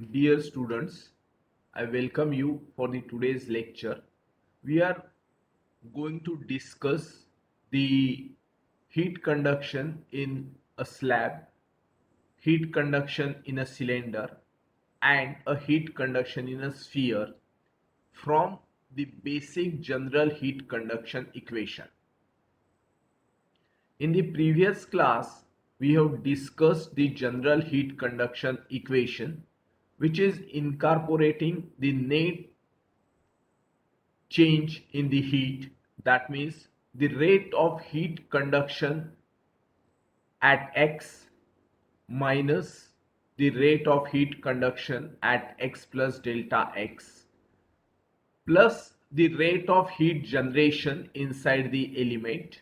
Dear students, I welcome you for the today's lecture. We are going to discuss the heat conduction in a slab, heat conduction in a cylinder, and a heat conduction in a sphere from the basic general heat conduction equation. In the previous class, we have discussed the general heat conduction equation, which is incorporating the net change in the heat. That means the rate of heat conduction at x minus the rate of heat conduction at x plus delta x plus the rate of heat generation inside the element,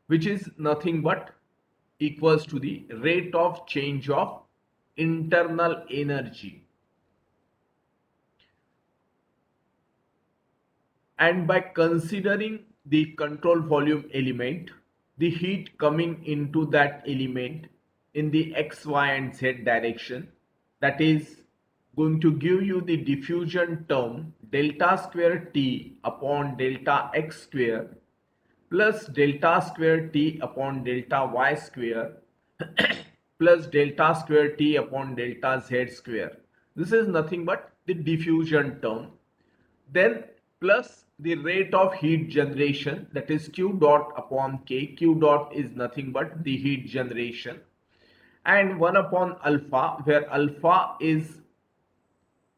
which is nothing but equals to the rate of change of internal energy. And by considering the control volume element, the heat coming into that element in the x, y and z direction, that is going to give you the diffusion term delta square T upon delta x square plus delta square T upon delta y square plus delta square T upon delta z square. This is nothing but the diffusion term. Then plus the rate of heat generation, that is Q dot upon K. Q dot is nothing but the heat generation, and 1 upon alpha, where alpha is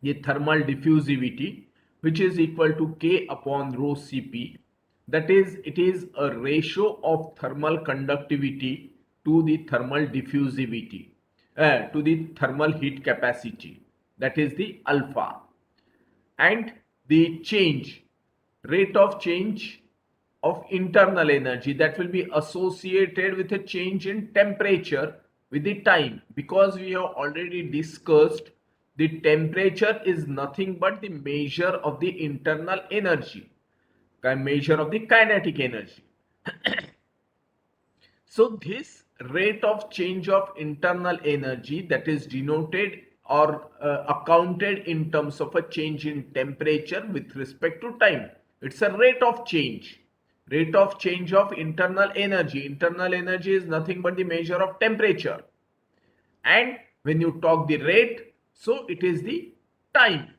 the thermal diffusivity, which is equal to K upon rho Cp. That is, it is a ratio of thermal conductivity to the thermal diffusivity, to the thermal heat capacity. That is the alpha. And the change, rate of change of internal energy, that will be associated with a change in temperature with the time, because we have already discussed the temperature is nothing but the measure of the internal energy, a measure of the kinetic energy. So this rate of change of internal energy, that is denoted or accounted in terms of a change in temperature with respect to time. It's a rate of change. Rate of change of internal energy. Internal energy is nothing but the measure of temperature. And when you talk the rate, so it is the time.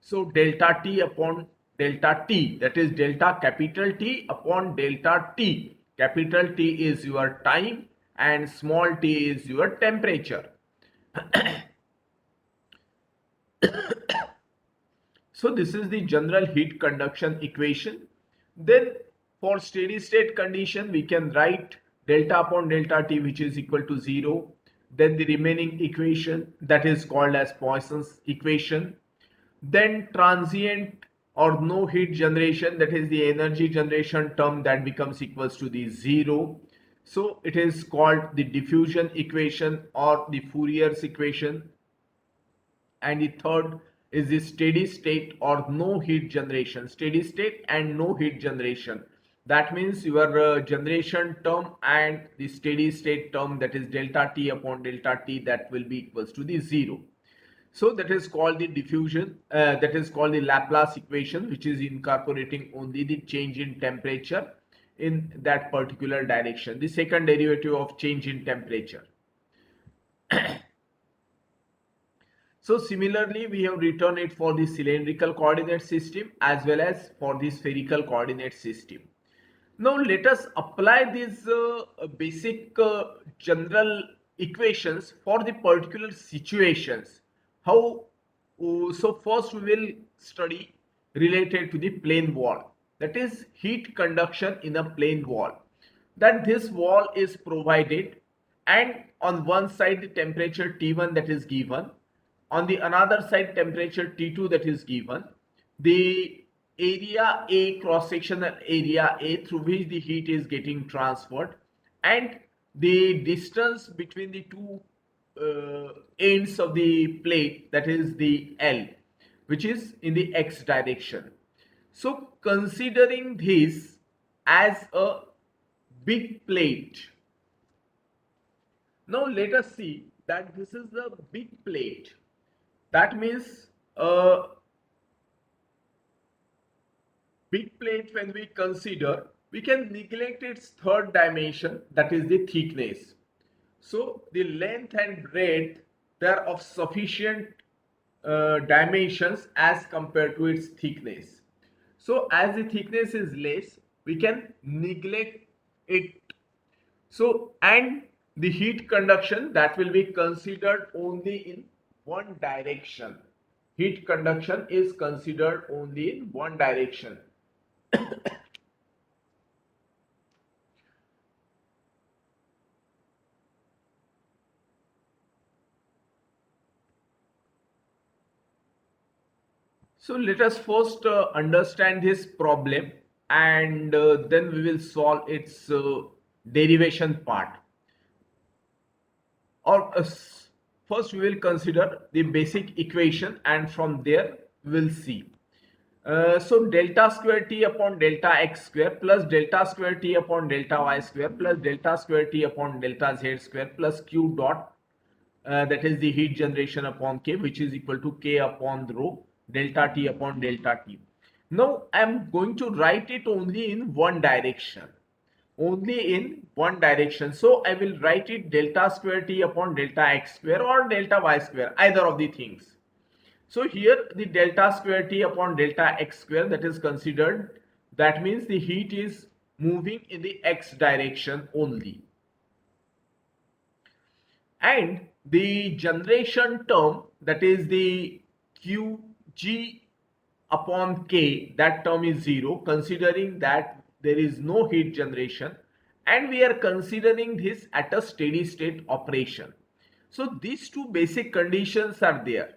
So delta T upon delta T, that is delta capital T upon delta T. Capital T is your time and small t is your temperature. So this is the general heat conduction equation. Then for steady state condition, we can write delta upon delta T, which is equal to 0. Then the remaining equation, that is called as Poisson's equation. Then transient or no heat generation, that is the energy generation term, that becomes equals to the 0. So it is called the diffusion equation or the Fourier's equation. And the third is the steady state or no heat generation. Steady state and no heat generation, that means your generation term and the steady state term, that is delta T upon delta T, that will be equals to the 0. So that is called the diffusion, that is called the Laplace equation, which is incorporating only the change in temperature in that particular direction, the second derivative of change in temperature. So similarly, we have written it for the cylindrical coordinate system as well as for the spherical coordinate system. Now let us apply these basic general equations for the particular situations. How? So first we will study related to the plane wall. That is heat conduction in a plane wall. That this wall is provided, and on one side the temperature T1 that is given, on the another side temperature T2 that is given, the area A, cross sectional area A through which the heat is getting transferred, and the distance between the two ends of the plate, that is the L, which is in the x direction. So considering this as a big plate, now let us see that this is the big plate. That means a big plate, when we consider, we can neglect its third dimension, that is the thickness. So the length and breadth, they are of sufficient dimensions as compared to its thickness. So as the thickness is less, we can neglect it. So, and the heat conduction, that will be considered only in one direction. Heat conduction is considered only in one direction. So let us first understand this problem, and then we will solve its derivation part. Or first we will consider the basic equation, and from there we will see. So delta square t upon delta x square plus delta square t upon delta y square plus delta square t upon delta z square plus q dot, that is the heat generation upon K, which is equal to K upon rho delta T upon delta T. Now I am going to write it only in one direction. Only in one direction. So I will write it delta square T upon delta X square or delta Y square, either of the things. So here the delta square T upon delta X square, that is considered. That means the heat is moving in the X direction only. And the generation term, that is the Qg upon K, that term is 0, considering that there is no heat generation, and we are considering this at a steady state operation. So these two basic conditions are there,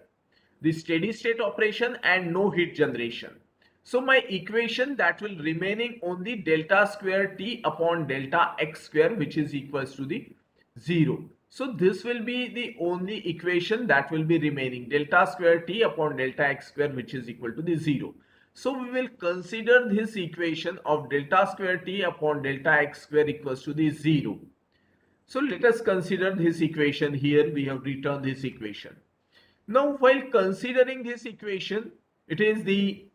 the steady state operation and no heat generation. So my equation, that will remaining only delta square T upon delta X square, which is equals to the 0. So this will be the only equation that will be remaining, delta square T upon delta X square, which is equal to the 0. So we will consider this equation of delta square T upon delta X square equals to the 0. So let us consider this equation. Here we have written this equation. Now while considering this equation, it is the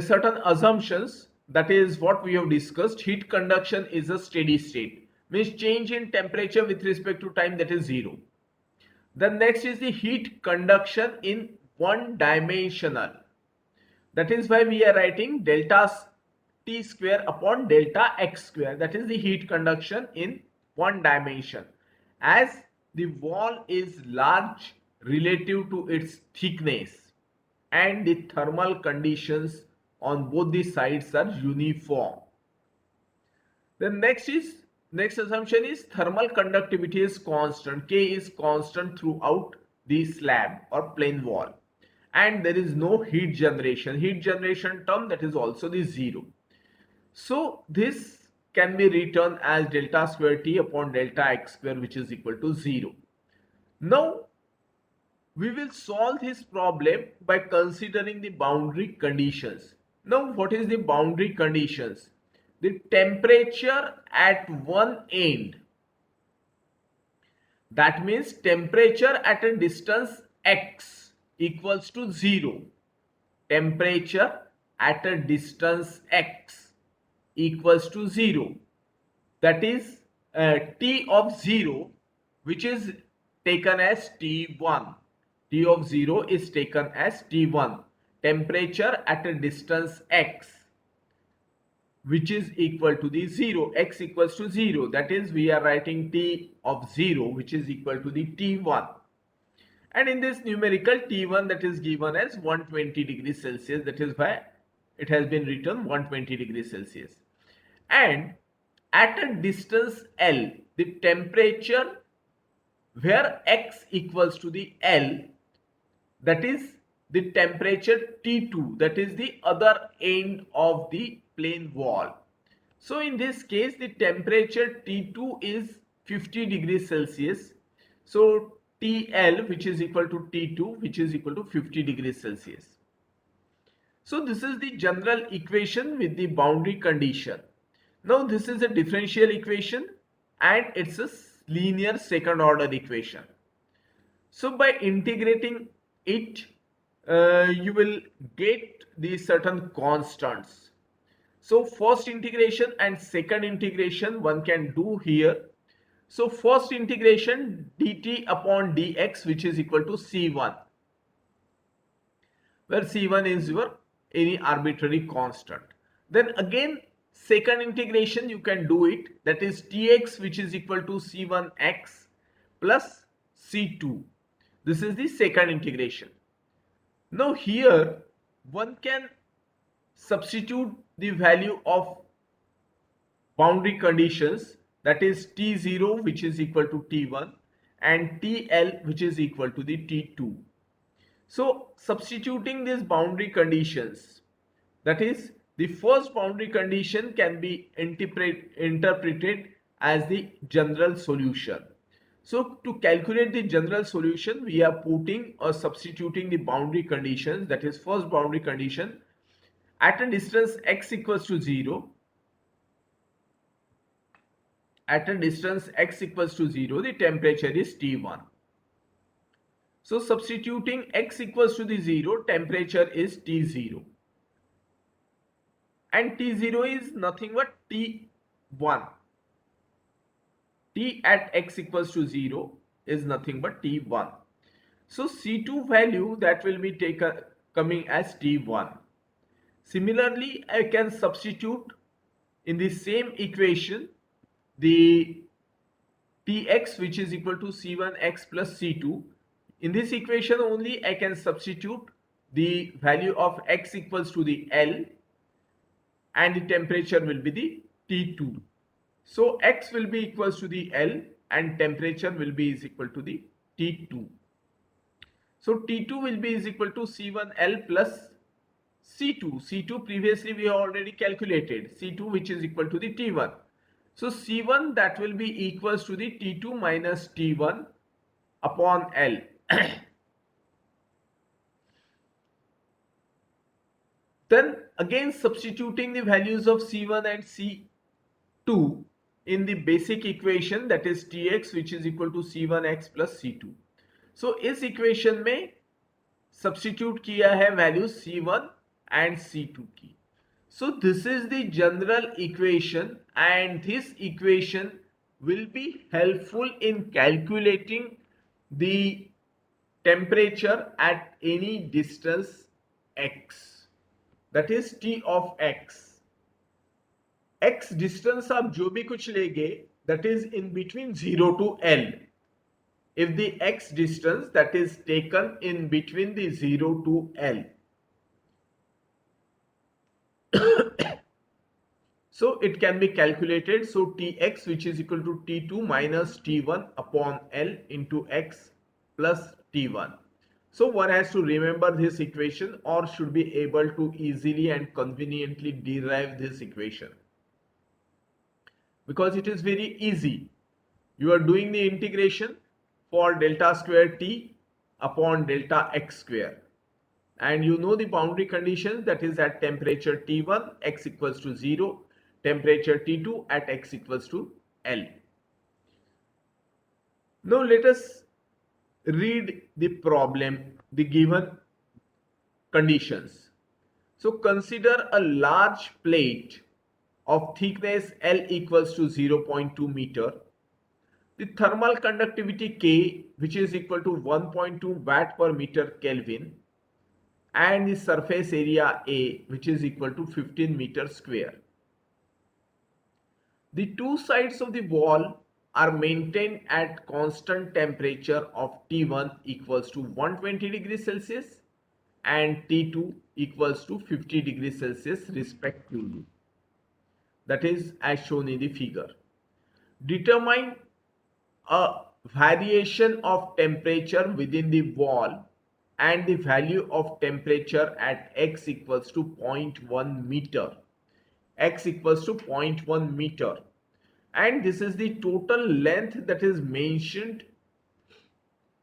certain assumptions, that is what we have discussed. Heat conduction is a steady state, means change in temperature with respect to time, that is 0. Then next is the heat conduction in one dimensional. That is why we are writing delta T square upon delta X square, that is the heat conduction in one dimension, as the wall is large relative to its thickness and the thermal conditions on both the sides are uniform. The next assumption is thermal conductivity is constant. K is constant throughout the slab or plain wall, and there is no heat generation. Heat generation term, that is also the 0. So this can be written as delta square T upon delta X square, which is equal to 0. Now we will solve this problem by considering the boundary conditions. Now what is the boundary conditions? The temperature at one end, that means temperature at a distance x equals to 0. Temperature at a distance x equals to 0. That is T of 0, which is taken as T1. T of 0 is taken as T1. Temperature at a distance x, which is equal to the 0. X equals to 0. That is, we are writing T of 0, which is equal to the T1. And in this numerical, T1, that is given as 120 degrees Celsius. That is why it has been written 120 degrees Celsius. And at a distance L, the temperature where x equals to the L, that is the temperature T2, that is the other end of the plane wall. So in this case, the temperature T2 is 50 degrees Celsius. So TL, which is equal to T2, which is equal to 50 degrees Celsius. So this is the general equation with the boundary condition. Now this is a differential equation and it's a linear second order equation. So by integrating it, you will get the certain constants. So first integration and second integration one can do here. So first integration dt upon dx, which is equal to c1, where c1 is your any arbitrary constant. Then again second integration you can do it, that is tx, which is equal to c1x plus c2. This is the second integration. Now here one can substitute the value of boundary conditions, that is T0, which is equal to T1, and TL, which is equal to the T2. So substituting these boundary conditions, that is the first boundary condition can be interpreted as the general solution. So to calculate the general solution, we are putting or substituting the boundary conditions, that is first boundary condition at a distance x equals to 0. At a distance x equals to 0, the temperature is T1. So substituting x equals to the 0, temperature is T0. And T0 is nothing but T1. T at x equals to 0 is nothing but T1. So C2 value that will be coming as T1. Similarly, I can substitute in the same equation the Tx, which is equal to C1x plus C2. In this equation only I can substitute the value of x equals to the L, and the temperature will be the T2. So x will be equals to the L and temperature will be is equal to the T2. So T2 will be is equal to C1L plus C2. C2 previously we have already calculated. C2 which is equal to the T1. So C1 that will be equals to the T2 minus T1 upon L. Then again substituting the values of C1 and C2 in the basic equation, that is Tx, which is equal to C1x plus C2. So इस equation में substitute किया है values C1 and C2 की. So this is the general equation, and this equation will be helpful in calculating the temperature at any distance x, that is T of x. X distance आप जो भी कुछ लेंगे, that is in between 0 to L. If the x distance that is taken in between the 0 to L. So it can be calculated. So Tx, which is equal to T2 minus T1 upon L into x plus T1. So one has to remember this equation or should be able to easily and conveniently derive this equation, because it is very easy. You are doing the integration for delta square T upon delta x square. And you know the boundary conditions, that is at temperature T1 x equals to 0, temperature T2 at x equals to L. Now let us read the problem, the given conditions. So consider a large plate of thickness L equals to 0.2 meter. The thermal conductivity K, which is equal to 1.2 watt per meter Kelvin, and the surface area A, which is equal to 15 meters square. The two sides of the wall are maintained at constant temperature of T1 equals to 120 degrees Celsius and T2 equals to 50 degrees Celsius respectively. That is as shown in the figure. Determine a variation of temperature within the wall and the value of temperature at x equals to 0.1 meter. X equals to 0.1 meter. And this is the total length that is mentioned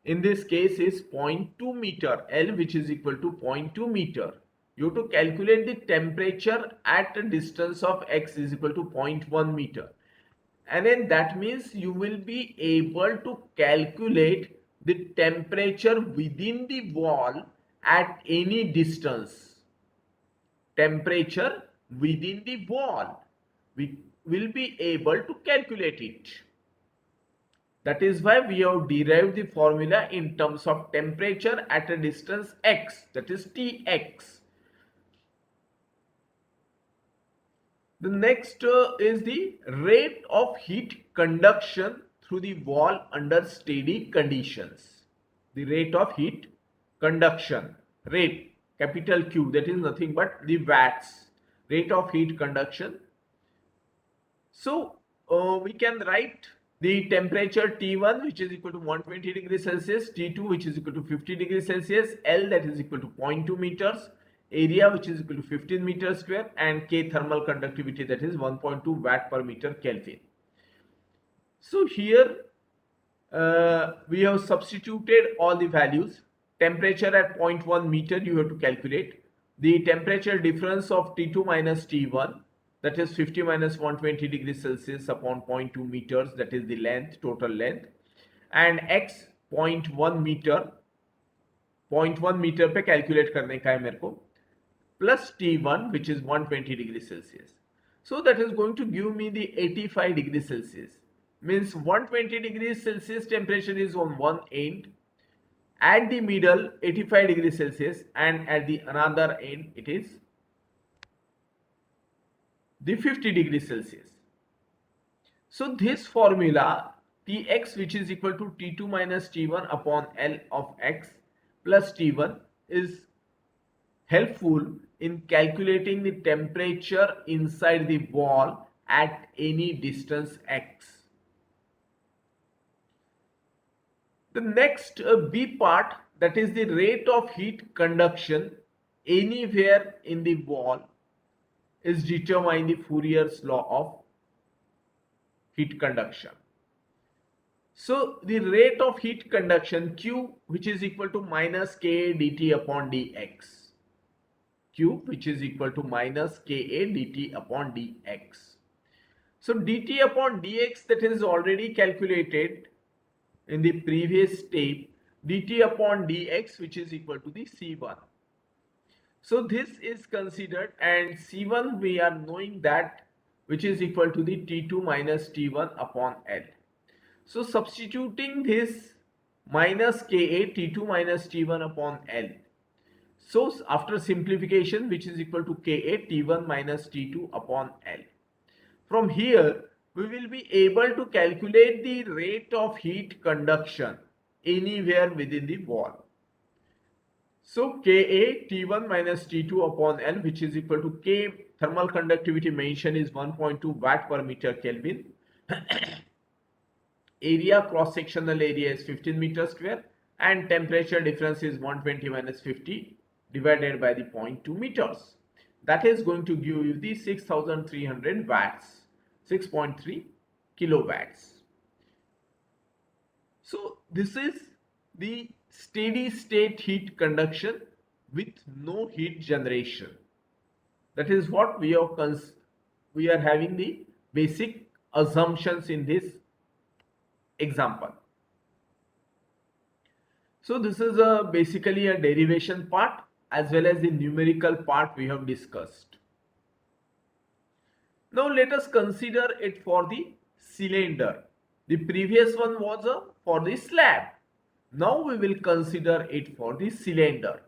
in this case is 0.2 meter, L which is equal to 0.2 meter. You have to calculate the temperature at a distance of x is equal to 0.1 meter. and then that means you will be able to calculate the temperature within the wall at any distance. Temperature within the wall, we will be able to calculate it. That is why we have derived the formula in terms of temperature at a distance x, that is Tx. The next is the rate of heat conduction through the wall under steady conditions. The rate of heat conduction, rate, capital Q, that is nothing but the watts, rate of heat conduction. So we can write the temperature T1, which is equal to 120 degrees Celsius, T2, which is equal to 50 degrees Celsius, L, that is equal to 0.2 meters, area, which is equal to 15 meters square, and K, thermal conductivity, that is 1.2 watt per meter Kelvin. So here we have substituted all the values. Temperature at 0.1 meter you have to calculate. The temperature difference of T2 minus T1, that is 50 minus 120 degrees Celsius upon 0.2 meters, that is the length, total length, and x 0.1 meter, 0.1 meter पे calculate करने का है मेरे को, plus T1, which is 120 degrees Celsius. So that is going to give me the 85 degrees Celsius. Means 120 degrees Celsius temperature is on one end, at the middle 85 degrees Celsius, and at the another end it is the 50 degrees Celsius. So this formula Tx, which is equal to T2 minus T1 upon L of x plus T1, is helpful in calculating the temperature inside the wall at any distance x. The next B part, that is the rate of heat conduction anywhere in the wall, is determined the Fourier's law of heat conduction. So the rate of heat conduction Q, which is equal to minus Ka dt upon dx. Q, which is equal to minus Ka dt upon dx. So dt upon dx, that is already calculated in the previous step, dt upon dx, which is equal to the C1. So this is considered, and C1 we are knowing that, which is equal to the T2 minus T1 upon L. So substituting this minus Ka T2 minus T1 upon L. So after simplification, which is equal to Ka T1 minus T2 upon L. From here, we will be able to calculate the rate of heat conduction anywhere within the wall. So Ka T1 minus T2 upon L, which is equal to K, thermal conductivity mentioned is 1.2 watt per meter Kelvin. Area, cross sectional area is 15 meters square, and temperature difference is 120 minus 50 divided by the 0.2 meters. That is going to give you the 6300 watts, 6.3 kilowatts. So this is the steady state heat conduction with no heat generation. That is what we are having the basic assumptions in this example. So this is basically a derivation part as well as the numerical part we have discussed. Now let us consider it for the cylinder. The previous one was for the slab. Now we will consider it for the cylinder.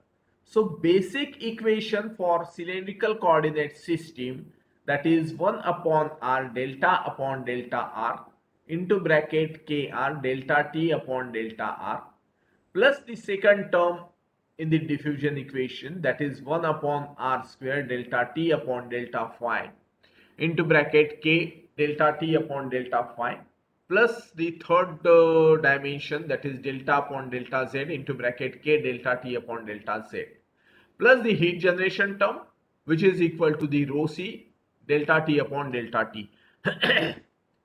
So basic equation for cylindrical coordinate system, that is 1 upon r delta upon delta r into bracket kr delta t upon delta r, plus the second term in the diffusion equation, that is 1 upon r square delta t upon delta phi into bracket k delta t upon delta phi, plus the third dimension, that is delta upon delta z into bracket k delta t upon delta z, plus the heat generation term, which is equal to the rho c delta t upon delta t.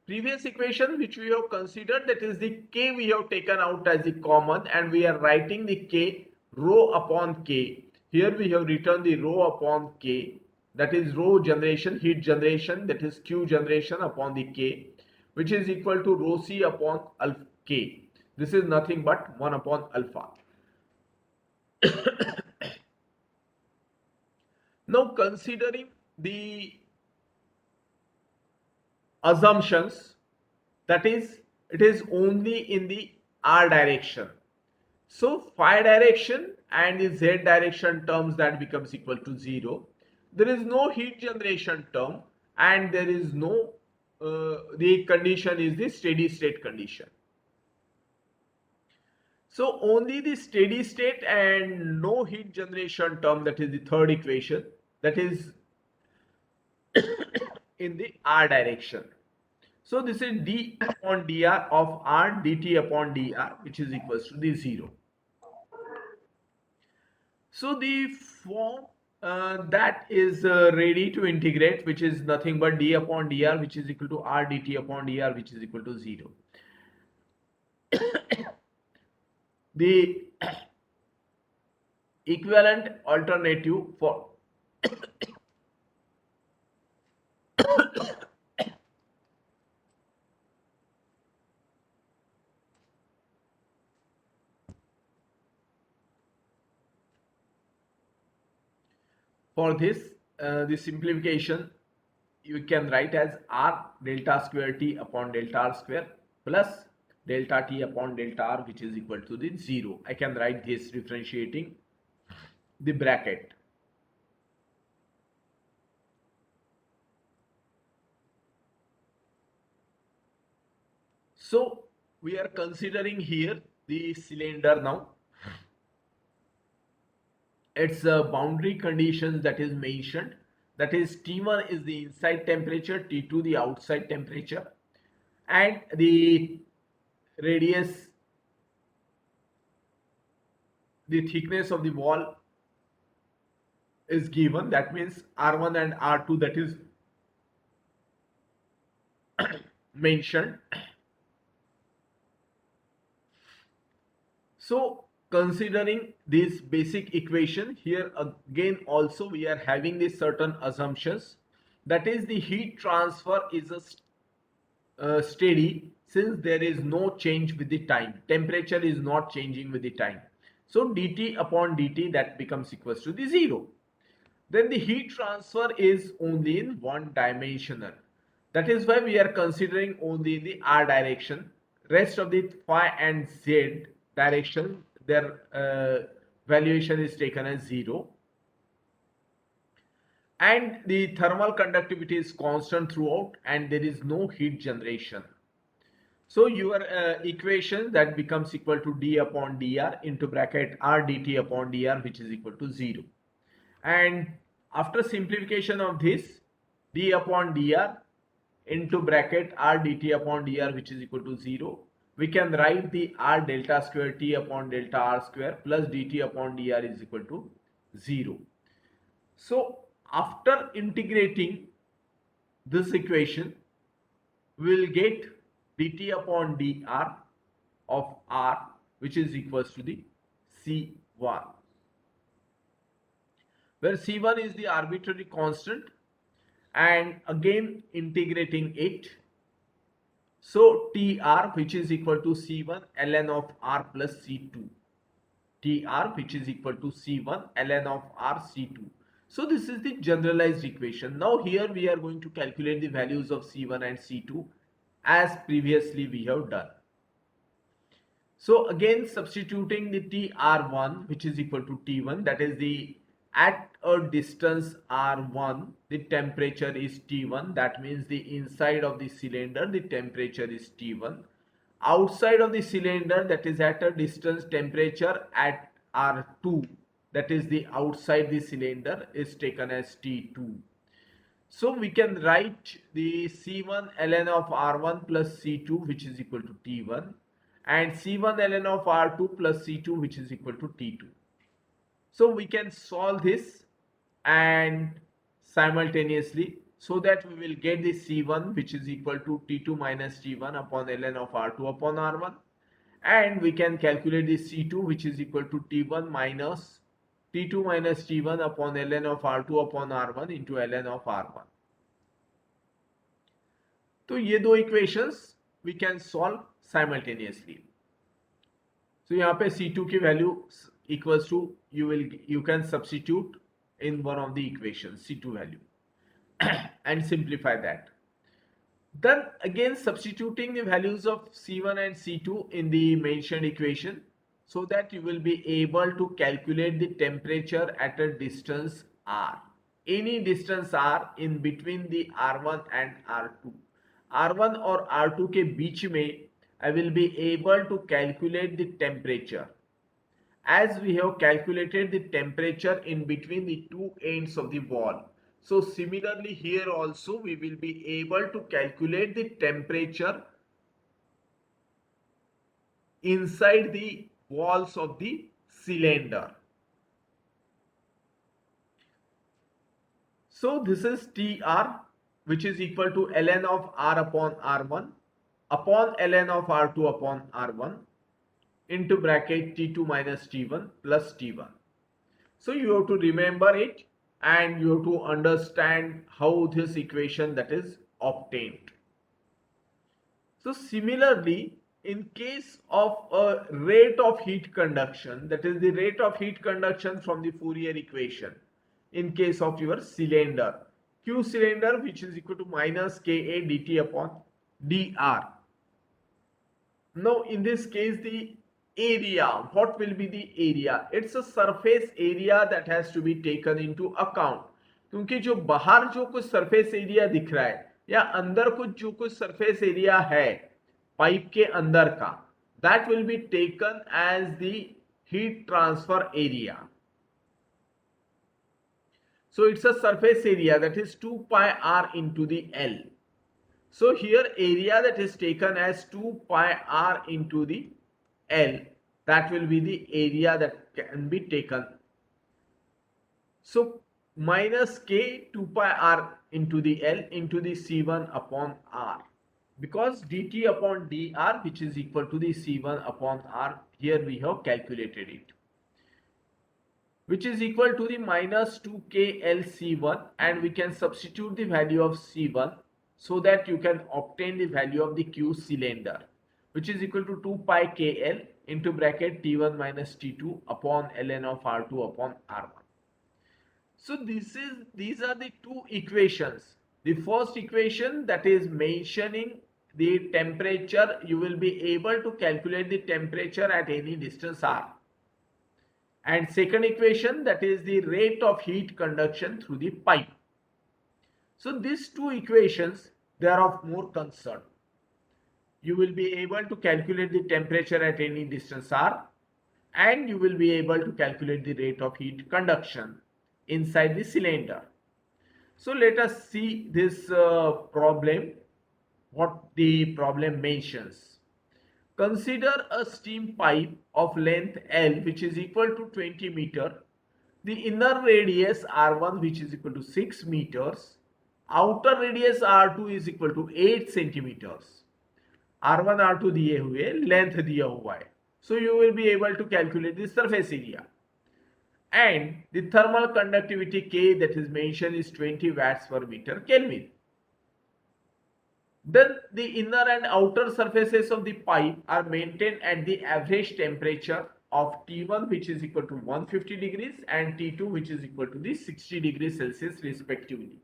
Previous equation which we have considered, that is the k we have taken out as the common, and we are writing the k rho upon k. Here we have written the rho upon k, that is rho generation, heat generation, that is Q generation upon the k, which is equal to rho c upon alpha k. This is nothing but 1 upon alpha. Now considering the assumptions, that is, it is only in the r direction. So phi direction and the z direction terms, that becomes equal to 0. There is no heat generation term, and there is no the condition is the steady state condition. So only the steady state and no heat generation term, that is the third equation, that is in the r direction. So this is d upon dr of r dt upon dr, which is equals to the 0. So the form that is ready to integrate, which is nothing but d upon dr, which is equal to r dt upon dr, which is equal to 0. The equivalent alternative for this, the simplification, you can write as r delta square t upon delta r square plus delta t upon delta r, which is equal to the 0. I can write this differentiating the bracket. So we are considering here the cylinder now. Its boundary conditions that is mentioned, that is T1 is the inside temperature, T2 the outside temperature, and the radius, the thickness of the wall is given, that means R1 and R2, that is mentioned. So considering this basic equation, here again also we are having these certain assumptions, that is the heat transfer is a steady, since there is no change with the time, temperature is not changing with the time. So dt upon dt, that becomes equals to the 0. Then the heat transfer is only in one dimensional, that is why we are considering only in the r direction. Rest of the phi and z direction, their valuation is taken as 0, and the thermal conductivity is constant throughout, and there is no heat generation. So your equation that becomes equal to d upon dr into bracket r dt upon dr, which is equal to 0. And after simplification of this, d upon dr into bracket r dt upon dr, which is equal to 0, we can write the r delta square t upon delta r square plus dt upon dr is equal to 0. So after integrating this equation, we will get dt upon dr of r, which is equals to the C1, where C1 is the arbitrary constant, and again integrating it. So Tr, which is equal to C1 ln of r plus C2. Tr, which is equal to C1 ln of r C2. So this is the generalized equation. Now here we are going to calculate the values of C1 and C2 as previously we have done. So again substituting the Tr1, which is equal to T1, that is the at a distance R1, the temperature is T1, that means the inside of the cylinder the temperature is T1. Outside of the cylinder, that is at a distance temperature at R2, that is the outside the cylinder, is taken as T2. So we can write the C1 ln of R1 plus C2, which is equal to T1, and C1 ln of R2 plus C2, which is equal to T2. So we can solve this and simultaneously, so that we will get the C1, which is equal to T2 minus T1 upon ln of R2 upon R1, and we can calculate the C2, which is equal to T1 minus T2 minus T1 upon ln of R2 upon R1 into ln of R1. तो ये दो equations we can solve simultaneously. So यहाँ पे C2 की value equals to you can substitute in one of the equations C2 value and simplify that. Then again substituting the values of C1 and C2 in the mentioned equation so that you will be able to calculate the temperature at a distance R. Any distance R in between the R1 and R2. R1 और R2 के बीच में I will be able to calculate the temperature as we have calculated the temperature in between the two ends of the wall. So similarly here also we will be able to calculate the temperature inside the walls of the cylinder. So this is TR, which is equal to ln of R upon R1 upon ln of R2 upon R1 into bracket T2 minus T1 plus T1. So you have to remember it and you have to understand how this equation that is obtained. So similarly, in case of a rate of heat conduction, that is the rate of heat conduction from the Fourier equation, in case of your cylinder, Q cylinder which is equal to minus Ka dt upon dr. Now in this case the area, what will be the area? It's a surface area that has to be taken into account. क्योंकि जो बाहर जो कुछ surface area दिख रहा है या अंदर कुछ जो कुछ सरफेस एरिया है पाइप के अंदर का, that will be taken as the heat transfer area. So it's a surface area that is 2 pi r into the L. So here area that is taken as 2 pi r into the L, that will be the area that can be taken. So minus K 2 pi r into the L into the C1 upon R. Because dt upon dr which is equal to the C1 upon R, here we have calculated it, which is equal to the minus 2k LC1, and we can substitute the value of C1 so that you can obtain the value of the Q cylinder, which is equal to 2 pi KL into bracket T1 minus T2 upon ln of R2 upon R1. So these are the two equations. The first equation that is mentioning the temperature, you will be able to calculate the temperature at any distance R. And second equation, that is the rate of heat conduction through the pipe. So these two equations, they are of more concern. You will be able to calculate the temperature at any distance R, and you will be able to calculate the rate of heat conduction inside the cylinder. So let us see this problem, what the problem mentions. Consider a steam pipe of length L which is equal to 20 meter. The inner radius R1 which is equal to 6 meters. Outer radius R2 is equal to 8 centimeters. R1 R2 दिए हुए, length दिया हुआ है. So you will be able to calculate the surface area. And the thermal conductivity K that is mentioned is 20 watts per meter Kelvin. Then the inner and outer surfaces of the pipe are maintained at the average temperature of T1 which is equal to 150 degrees and T2 which is equal to the 60 degrees Celsius respectively.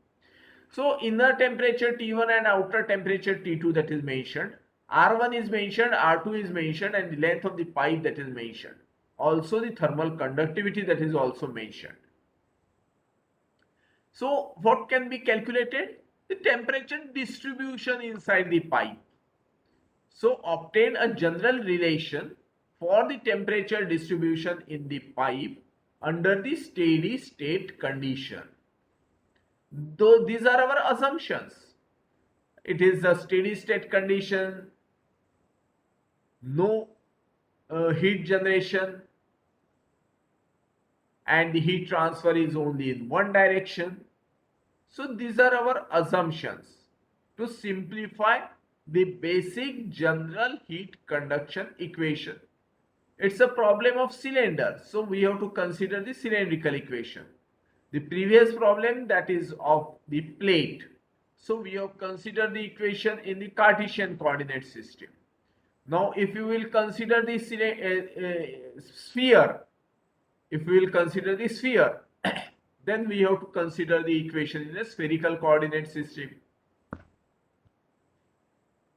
So inner temperature T1 and outer temperature T2 that is mentioned. R1 is mentioned, R2 is mentioned, and the length of the pipe that is mentioned. Also the thermal conductivity that is also mentioned. So what can be calculated? The temperature distribution inside the pipe. So obtain a general relation for the temperature distribution in the pipe under the steady state condition. Though these are our assumptions. It is a steady state condition, no heat generation, and the heat transfer is only in one direction. So these are our assumptions to simplify the basic general heat conduction equation. It's a problem of cylinder, so we have to consider the cylindrical equation. The previous problem that is of the plate. So we have considered the equation in the Cartesian coordinate system. Now if you will consider the sphere, if we will consider the sphere, then we have to consider the equation in a spherical coordinate system.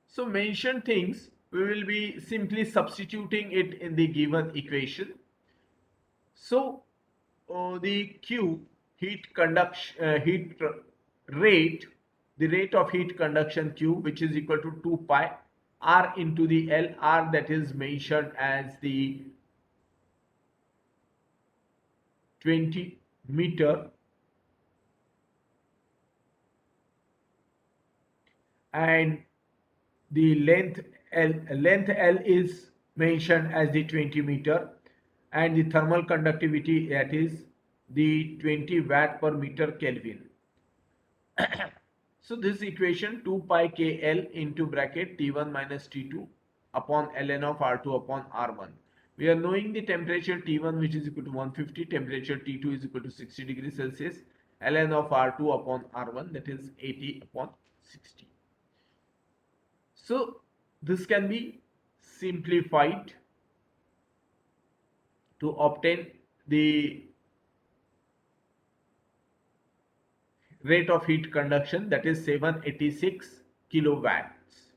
So mentioned things, we will be simply substituting it in the given equation. So the Q, heat conduction, rate, the rate of heat conduction Q, which is equal to 2 pi R into the L, R that is mentioned as the 20 meter, and the length L is mentioned as the 20 meter, and the thermal conductivity, that is the 20 watt per meter Kelvin. So this equation 2 pi KL into bracket T1 minus T2 upon ln of R2 upon R1. We are knowing the temperature T1, which is equal to 150, temperature T2 is equal to 60 degrees Celsius, ln of R2 upon R1, that is 80 upon 60. So this can be simplified to obtain the rate of heat conduction, that is 786 kilowatts.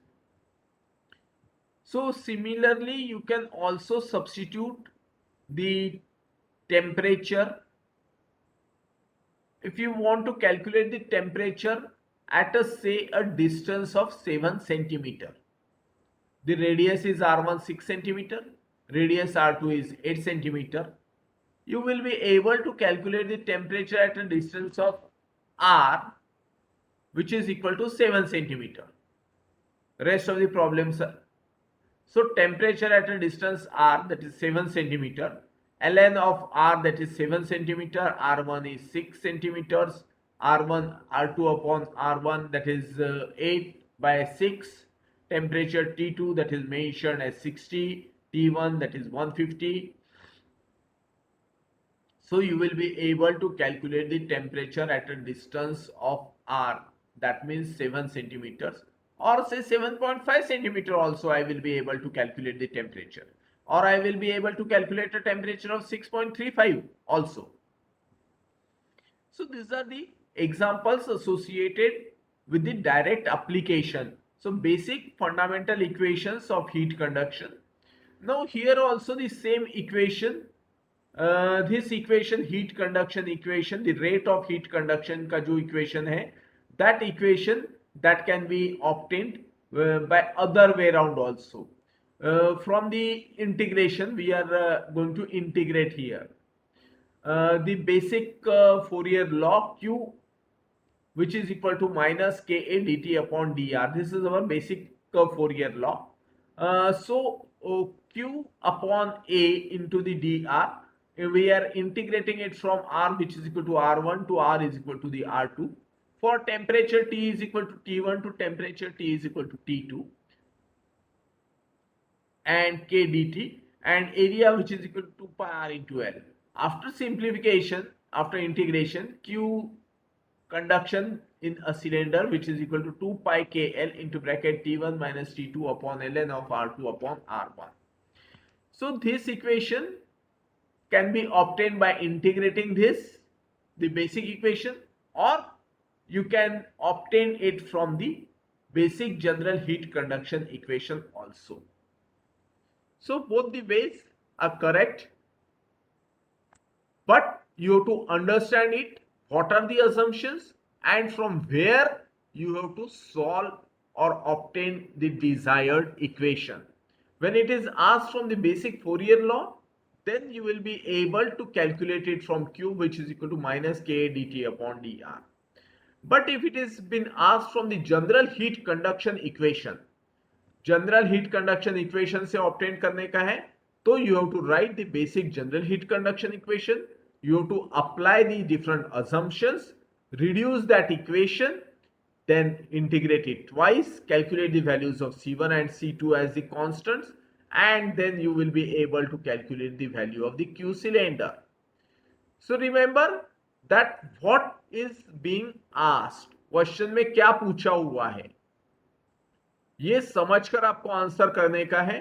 So similarly, you can also substitute the temperature. If you want to calculate the temperature at a say a distance of 7 centimeter, the radius is R1 6 centimeter, radius R2 is 8 centimeter. You will be able to calculate the temperature at a distance of R, which is equal to 7 centimeter. Rest of the problems are, so temperature at a distance R, that is 7 centimeter, ln of R, that is 7 centimeter, R1 is 6 centimeters, R1 R2 upon R1, that is 8 by 6, temperature T2, that is mentioned as 60, T1, that is 150. So you will be able to calculate the temperature at a distance of R, that means 7 centimeters, or say 7.5 centimeter also I will be able to calculate the temperature, or I will be able to calculate a temperature of 6.35 also. So these are the examples associated with the direct application. So basic fundamental equations of heat conduction. Now here also the same equation, this equation, heat conduction equation, the rate of heat conduction का जो equation है, that equation that can be obtained by other way around also. From the integration, we are going to integrate here. The basic Fourier law Q, which is equal to minus Ka dt upon dr. This is our basic Fourier law. So Q upon A into the dr, we are integrating it from R, which is equal to R1, to R is equal to the R2. For temperature T is equal to T1 to temperature T is equal to T2, and K dt, and area which is equal to 2 pi R into L. After simplification, after integration, Q conduction in a cylinder, which is equal to 2 pi KL into bracket T1 minus T2 upon ln of R2 upon R1. So this equation can be obtained by integrating this, the basic equation, or you can obtain it from the basic general heat conduction equation also. So both the ways are correct, but you have to understand it, what are the assumptions, and from where you have to solve or obtain the desired equation. When it is asked from the basic Fourier law, then you will be able to calculate it from Q, which is equal to minus Ka dt upon dr. But if it is been asked from the general heat conduction equation, general heat conduction equation से obtain करने का है, तो you have to write the basic general heat conduction equation, you have to apply the different assumptions, reduce that equation, then integrate it twice, calculate the values of C1 and C2 as the constants, and then you will be able to calculate the value of the Q cylinder. So remember that what is being asked question में क्या पूछा हुआ है, ये समझकर आपको answer करने का है।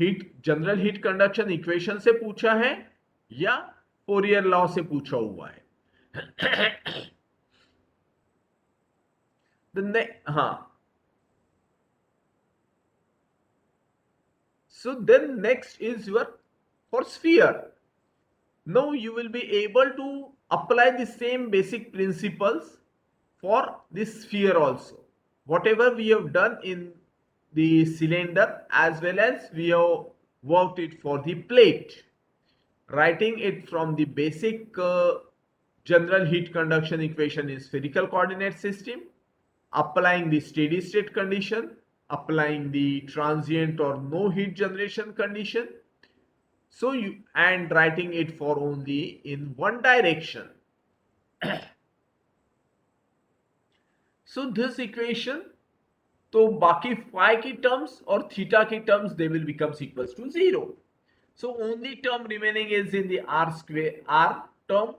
Heat general heat conduction equation से पूछा है या फोरियर लॉ से पूछा हुआ है। हाँ, so then next is your for sphere. Now you will be able to apply the same basic principles for this sphere also. Whatever we have done in the cylinder as well as we have worked it for the plate. Writing it from the basic general heat conduction equation in spherical coordinate system, applying the steady state condition, applying the transient or no heat generation condition, so you and writing it for only in one direction. So this equation, तो बाकी phi की terms और theta की terms they will become equals to 0. So only term remaining is in the r square r term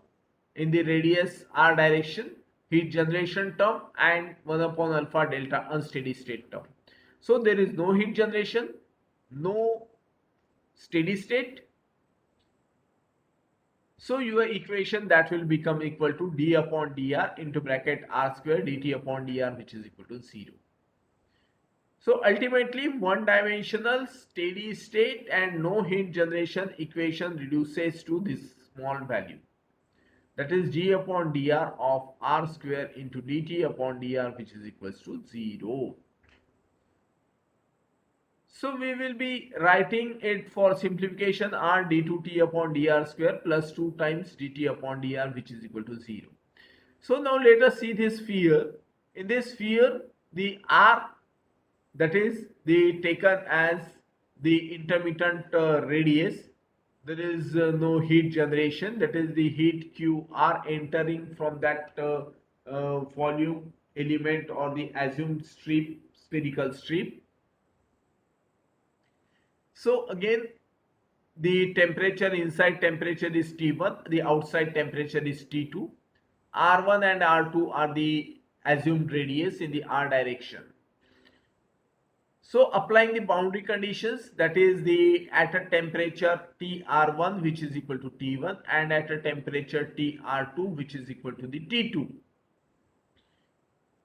in the radius r direction, heat generation term and 1 upon alpha delta unsteady state term. So there is no heat generation, no steady state. So your equation that will become equal to d upon dr into bracket r square dt upon dr, which is equal to 0. So ultimately one dimensional steady state and no heat generation equation reduces to this small value, that is d upon dr of r square into dt upon dr, which is equals to 0. So we will be writing it for simplification r d2t upon dr square plus 2 times dt upon dr, which is equal to 0. So now let us see this sphere. In this sphere, the r, that is the taken as the intermittent radius, there is no heat generation, that is the heat q are entering from that volume element or the assumed strip, spherical strip. So again, the temperature, inside temperature is T1, the outside temperature is T2. R1 and R2 are the assumed radius in the R direction. So applying the boundary conditions, that is the at a temperature TR1 which is equal to T1 and at a temperature TR2 which is equal to the T2.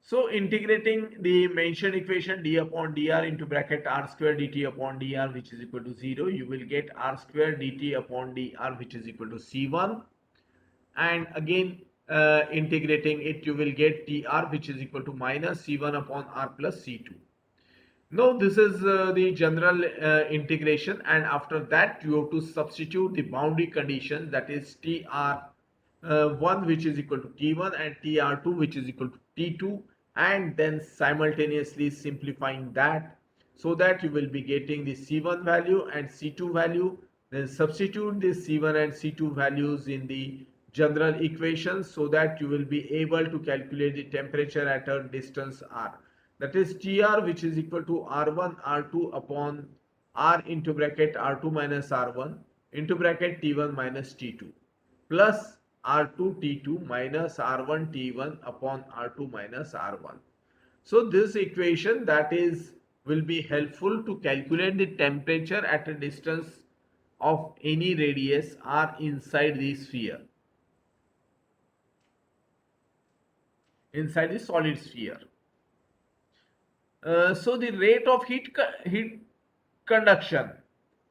So integrating the mentioned equation d upon dr into bracket r square dt upon dr, which is equal to 0, you will get r square dt upon dr, which is equal to C1. And again integrating it, you will get dr, which is equal to minus C1 upon r plus C2. Now this is the general integration, and after that you have to substitute the boundary conditions, that is Tr1 which is equal to T1 and Tr2 which is equal to T2, and then simultaneously simplifying that, so that you will be getting the C1 value and C2 value. Then substitute the C1 and C2 values in the general equation, so that you will be able to calculate the temperature at a distance r, that is Tr, which is equal to R1 R2 upon R into bracket R2 minus R1 into bracket T1 minus T2 plus R2 T2 minus R1 T1 upon R2 minus R1. So this equation, that is, will be helpful to calculate the temperature at a distance of any radius r inside the sphere, inside the solid sphere. So the rate of heat conduction,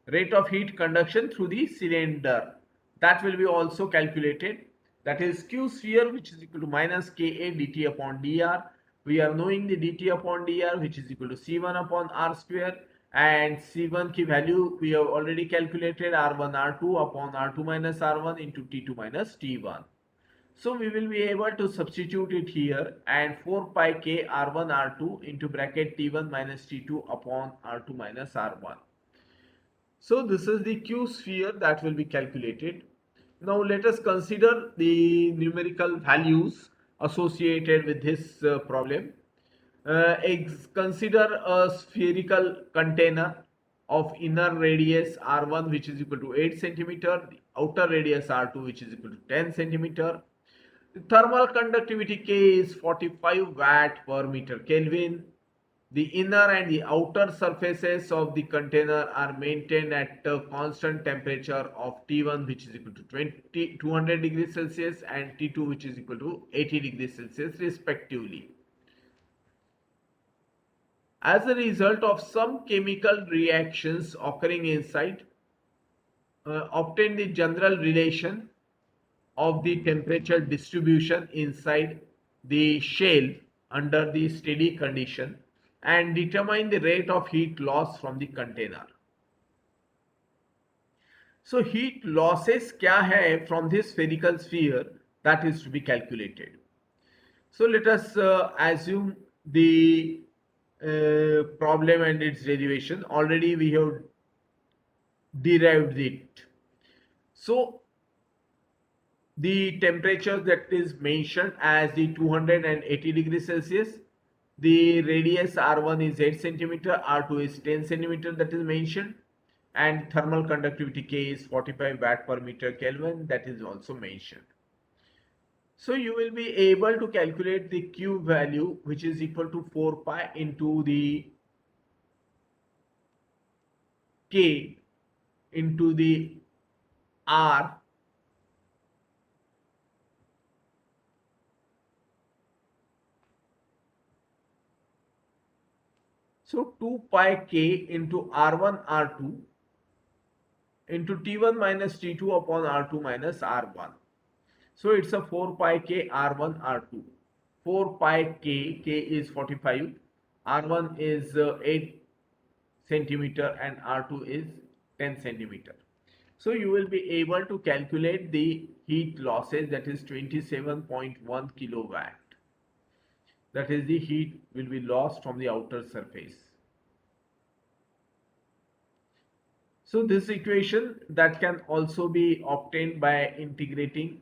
rate of heat conduction through the cylinder, that will be also calculated, that is q sphere, which is equal to minus ka dt upon dr. We are knowing the dt upon dr, which is equal to C1 upon r square, and C1 की value we have already calculated, R1 R2 upon R2 minus R1 into T2 minus T1. So we will be able to substitute it here, and 4 pi k r1 r2 into bracket t1 minus t2 upon r2 minus r1. So this is the q sphere that will be calculated. Now let us consider the numerical values associated with this problem. Consider a spherical container of inner radius r1 which is equal to 8 centimeter, the outer radius r2 which is equal to 10 centimeter. The thermal conductivity K is 45 watt per meter Kelvin. The inner and the outer surfaces of the container are maintained at a constant temperature of T1 which is equal to 200 degrees Celsius and T2 which is equal to 80 degrees Celsius respectively. As a result of some chemical reactions occurring inside, obtain the general relation of the temperature distribution inside the shell under the steady condition and determine the rate of heat loss from the container. So heat losses क्या है from this spherical sphere that is to be calculated. So let us assume the problem and its derivation. Already we have derived it. So the temperature that is mentioned as the 280 degrees Celsius. The radius R1 is 8 centimeter, R2 is 10 centimeter that is mentioned, and thermal conductivity K is 45 watt per meter Kelvin that is also mentioned. So you will be able to calculate the Q value which is equal to 4 pi into the K into the R. So 2 pi K into R1 R2 into T1 minus T2 upon R2 minus R1. So it's a 4 pi K R1 R2. 4 pi K is 45, R1 is 8 centimeter and R2 is 10 centimeter. So you will be able to calculate the heat losses that is 27.1 kilowatt. That is the heat will be lost from the outer surface. So this equation that can also be obtained by integrating